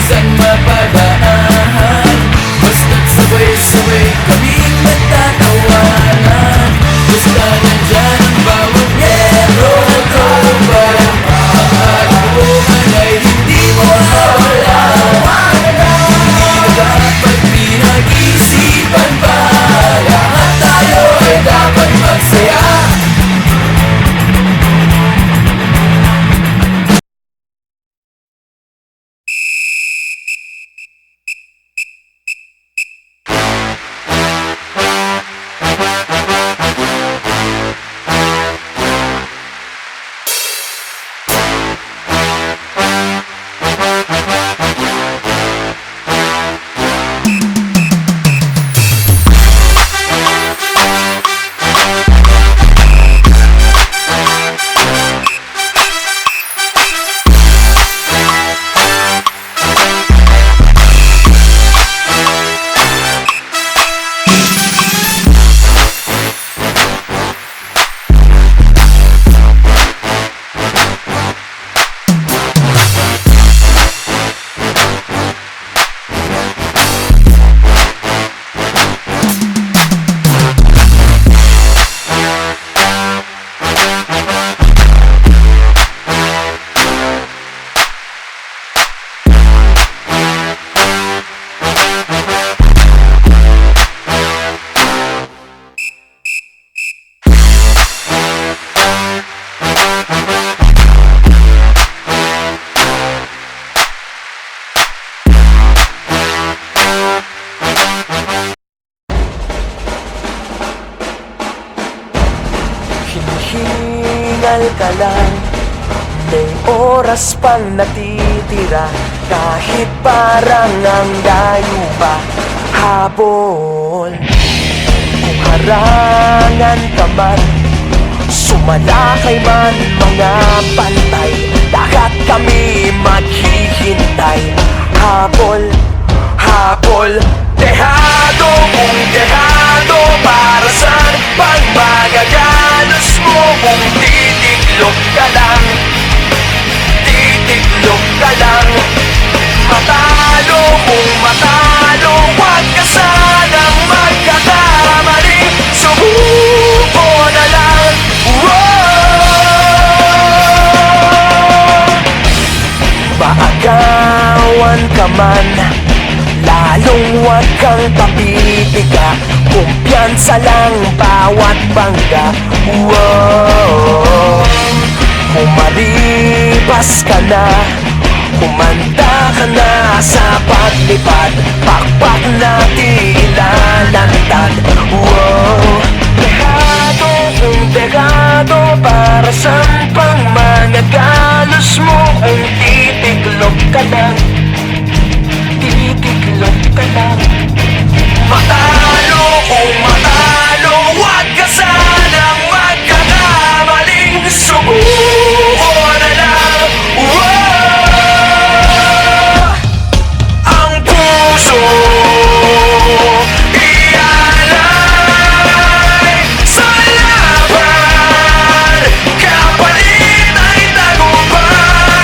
minsan mapadaan. Basta't sabay-sabay kaming nagtatawanan. Basta nandyan ang bawat yero na tropa. Ang kaguluhan ay hindi mo mawala. Hindi na dapat pinag-isipan pa. Lahat tayo ay dapat magsaya. Hingal ka lang, may oras pang natitira. Kahit parang ang layo pa, habol. Kung harangan ka man, sumalakay man mga bantay, lahat kami maghihintay. Habol, habol, dehado kung dehado. Para saan pang magagalos mo kung titiklop ka lang? Titiklop ka lang. Matalo kung matalo, huwag ka sanang magkakamali. Subuko na lang. Maagawan ka man, lalong huwag kang papipiga. Kumpiyansa lang bawat bangga. Kung maripas ka na, kumanda ka na sa paglipad, pakpak natin ilalantad. Dehado kung dehado, para saan pang managalos mo kung titiklop ka lang?